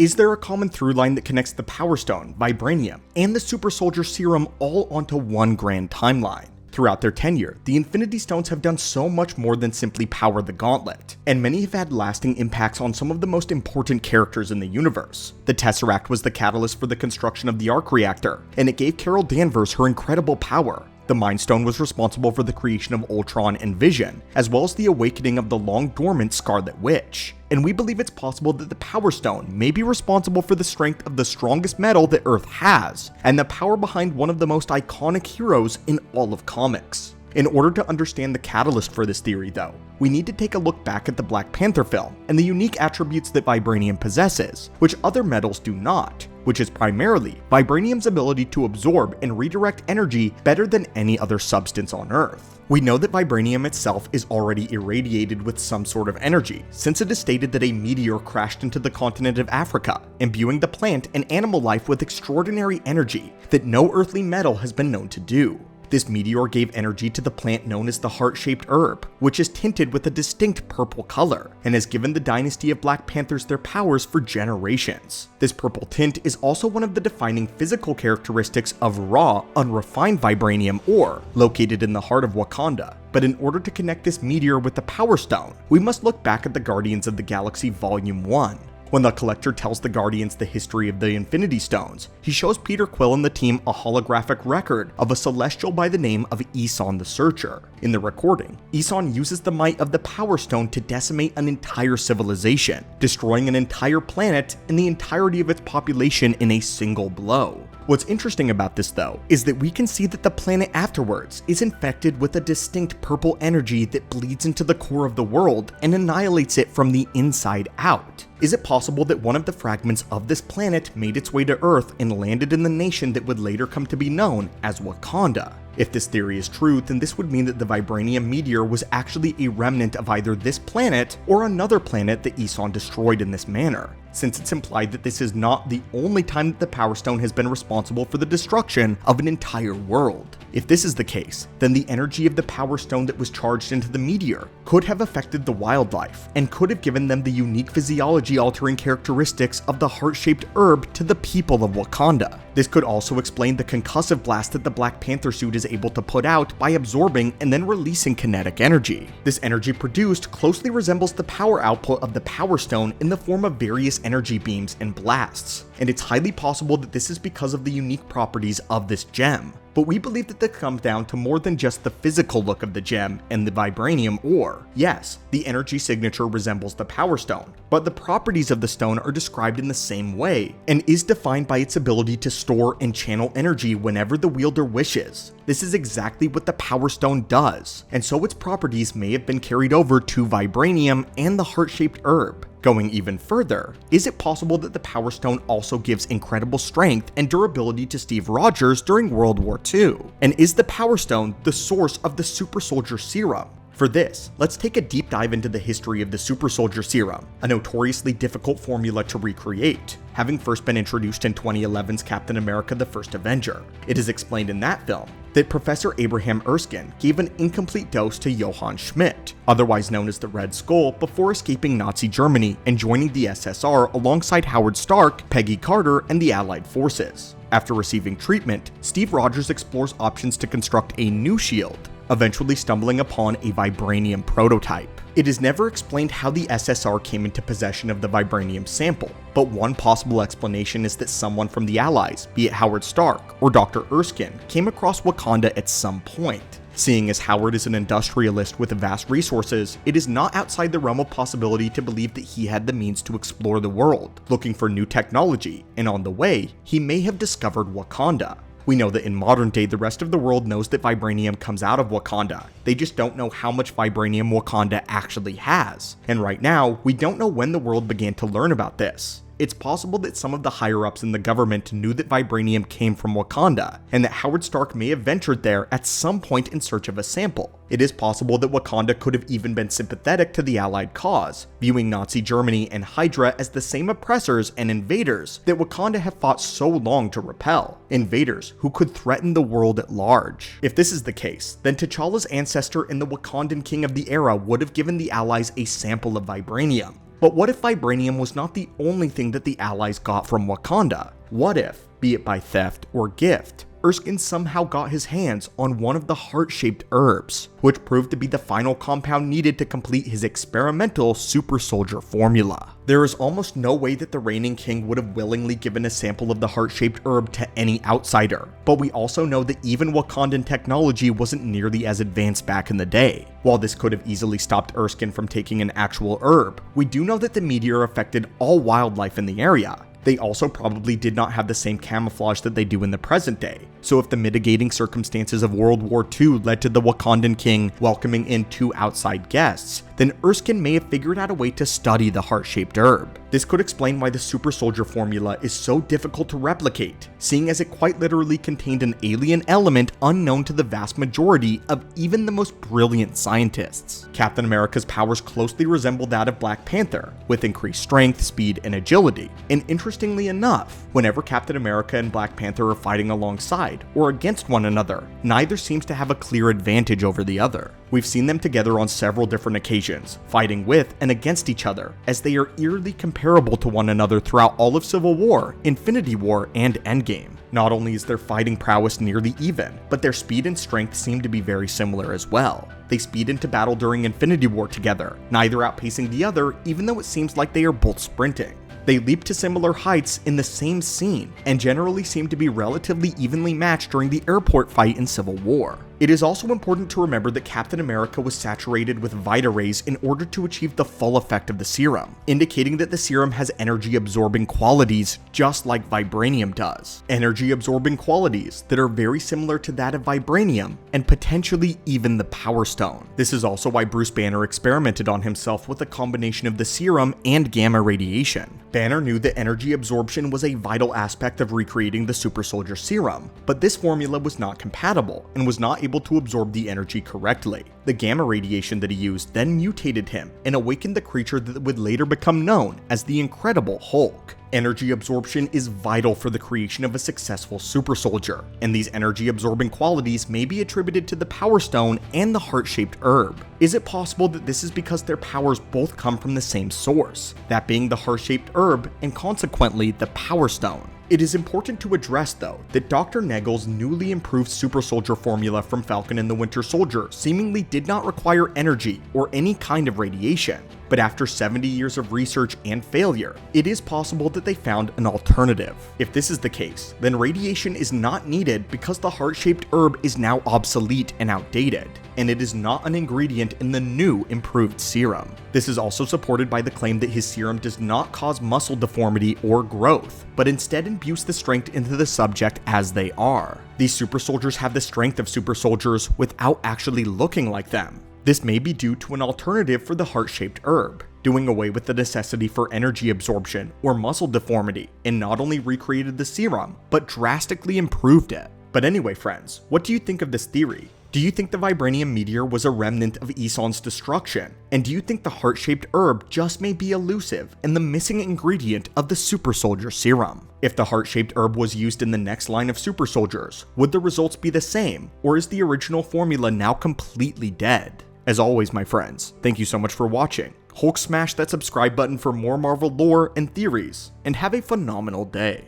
Is there a common through line that connects the Power Stone, vibranium, and the Super Soldier Serum all onto one grand timeline? Throughout their tenure, the Infinity Stones have done so much more than simply power the gauntlet, and many have had lasting impacts on some of the most important characters in the universe. The Tesseract was the catalyst for the construction of the Arc Reactor, and it gave Carol Danvers her incredible power. The Mind Stone was responsible for the creation of Ultron and Vision, as well as the awakening of the long-dormant Scarlet Witch. And we believe it's possible that the Power Stone may be responsible for the strength of the strongest metal that Earth has, and the power behind one of the most iconic heroes in all of comics. In order to understand the catalyst for this theory though, we need to take a look back at the Black Panther film and the unique attributes that vibranium possesses, which other metals do not, which is primarily vibranium's ability to absorb and redirect energy better than any other substance on Earth. We know that vibranium itself is already irradiated with some sort of energy, since it is stated that a meteor crashed into the continent of Africa, imbuing the plant and animal life with extraordinary energy that no earthly metal has been known to do. This meteor gave energy to the plant known as the heart-shaped herb, which is tinted with a distinct purple color, and has given the dynasty of Black Panthers their powers for generations. This purple tint is also one of the defining physical characteristics of raw, unrefined vibranium ore, located in the heart of Wakanda. But in order to connect this meteor with the Power Stone, we must look back at the Guardians of the Galaxy Volume 1. When the Collector tells the Guardians the history of the Infinity Stones, he shows Peter Quill and the team a holographic record of a celestial by the name of Eon the Searcher. In the recording, Eon uses the might of the Power Stone to decimate an entire civilization, destroying an entire planet and the entirety of its population in a single blow. What's interesting about this though, is that we can see that the planet afterwards is infected with a distinct purple energy that bleeds into the core of the world and annihilates it from the inside out. Is it possible that one of the fragments of this planet made its way to Earth and landed in the nation that would later come to be known as Wakanda? If this theory is true, then this would mean that the vibranium meteor was actually a remnant of either this planet or another planet that Eon destroyed in this manner, since it's implied that this is not the only time that the Power Stone has been responsible for the destruction of an entire world. If this is the case, then the energy of the Power Stone that was charged into the meteor could have affected the wildlife, and could have given them the unique physiology-altering characteristics of the heart-shaped herb to the people of Wakanda. This could also explain the concussive blast that the Black Panther suit is able to put out by absorbing and then releasing kinetic energy. This energy produced closely resembles the power output of the Power Stone in the form of various energy beams and blasts, and it's highly possible that this is because of the unique properties of this gem. But we believe that this comes down to more than just the physical look of the gem and the vibranium ore. Yes, the energy signature resembles the Power Stone, but the properties of the stone are described in the same way, and is defined by its ability to store and channel energy whenever the wielder wishes. This is exactly what the Power Stone does, and so its properties may have been carried over to vibranium and the heart-shaped herb. Going even further, is it possible that the Power Stone also gives incredible strength and durability to Steve Rogers during World War II? And is the Power Stone the source of the Super Soldier Serum? For this, let's take a deep dive into the history of the Super Soldier Serum, a notoriously difficult formula to recreate, having first been introduced in 2011's Captain America: The First Avenger. It is explained in that film that Professor Abraham Erskine gave an incomplete dose to Johann Schmidt, otherwise known as the Red Skull, before escaping Nazi Germany and joining the SSR alongside Howard Stark, Peggy Carter, and the Allied forces. After receiving treatment, Steve Rogers explores options to construct a new shield, eventually stumbling upon a vibranium prototype. It is never explained how the SSR came into possession of the vibranium sample, but one possible explanation is that someone from the Allies, be it Howard Stark or Dr. Erskine, came across Wakanda at some point. Seeing as Howard is an industrialist with vast resources, it is not outside the realm of possibility to believe that he had the means to explore the world, looking for new technology, and on the way, he may have discovered Wakanda. We know that in modern day, the rest of the world knows that vibranium comes out of Wakanda. They just don't know how much vibranium Wakanda actually has. And right now, we don't know when the world began to learn about this. It's possible that some of the higher-ups in the government knew that vibranium came from Wakanda, and that Howard Stark may have ventured there at some point in search of a sample. It is possible that Wakanda could have even been sympathetic to the Allied cause, viewing Nazi Germany and Hydra as the same oppressors and invaders that Wakanda have fought so long to repel, invaders who could threaten the world at large. If this is the case, then T'Challa's ancestor and the Wakandan king of the era would have given the Allies a sample of vibranium. But what if vibranium was not the only thing that the Allies got from Wakanda? What if, be it by theft or gift, Erskine somehow got his hands on one of the heart-shaped herbs, which proved to be the final compound needed to complete his experimental super soldier formula? There is almost no way that the reigning king would have willingly given a sample of the heart-shaped herb to any outsider, but we also know that even Wakandan technology wasn't nearly as advanced back in the day. While this could have easily stopped Erskine from taking an actual herb, we do know that the meteor affected all wildlife in the area. They also probably did not have the same camouflage that they do in the present day, so if the mitigating circumstances of World War II led to the Wakandan king welcoming in 2 outside guests, then Erskine may have figured out a way to study the heart-shaped herb. This could explain why the super soldier formula is so difficult to replicate, seeing as it quite literally contained an alien element unknown to the vast majority of even the most brilliant scientists. Captain America's powers closely resemble that of Black Panther, with increased strength, speed, and agility, and interestingly enough, whenever Captain America and Black Panther are fighting alongside or against one another, neither seems to have a clear advantage over the other. We've seen them together on several different occasions, fighting with and against each other, as they are eerily comparable to one another throughout all of Civil War, Infinity War, and Endgame. Not only is their fighting prowess nearly even, but their speed and strength seem to be very similar as well. They speed into battle during Infinity War together, neither outpacing the other even though it seems like they are both sprinting. They leap to similar heights in the same scene, and generally seem to be relatively evenly matched during the airport fight in Civil War. It is also important to remember that Captain America was saturated with Vita rays in order to achieve the full effect of the serum, indicating that the serum has energy-absorbing qualities just like vibranium does. Energy-absorbing qualities that are very similar to that of vibranium, and potentially even the Power Stone. This is also why Bruce Banner experimented on himself with a combination of the serum and gamma radiation. Banner knew that energy absorption was a vital aspect of recreating the super soldier serum, but this formula was not compatible and was not able to absorb the energy correctly. The gamma radiation that he used then mutated him and awakened the creature that would later become known as the Incredible Hulk. Energy absorption is vital for the creation of a successful super soldier, and these energy absorbing qualities may be attributed to the Power Stone and the heart-shaped herb. Is it possible that this is because their powers both come from the same source, that being the heart-shaped herb and consequently the Power Stone? It is important to address, though, that Dr. Nagel's newly improved super soldier formula from Falcon and the Winter Soldier seemingly did not require energy or any kind of radiation. But after 70 years of research and failure, it is possible that they found an alternative. If this is the case, then radiation is not needed because the heart-shaped herb is now obsolete and outdated, and it is not an ingredient in the new improved serum. This is also supported by the claim that his serum does not cause muscle deformity or growth, but instead imbues the strength into the subject as they are. These super soldiers have the strength of super soldiers without actually looking like them. This may be due to an alternative for the heart-shaped herb, doing away with the necessity for energy absorption or muscle deformity, and not only recreated the serum, but drastically improved it. But anyway, friends, what do you think of this theory? Do you think the vibranium meteor was a remnant of Eson's destruction? And do you think the heart-shaped herb just may be elusive and the missing ingredient of the super soldier serum? If the heart-shaped herb was used in the next line of super soldiers, would the results be the same, or is the original formula now completely dead? As always, my friends, thank you so much for watching. Hulk smash that subscribe button for more Marvel lore and theories, and have a phenomenal day.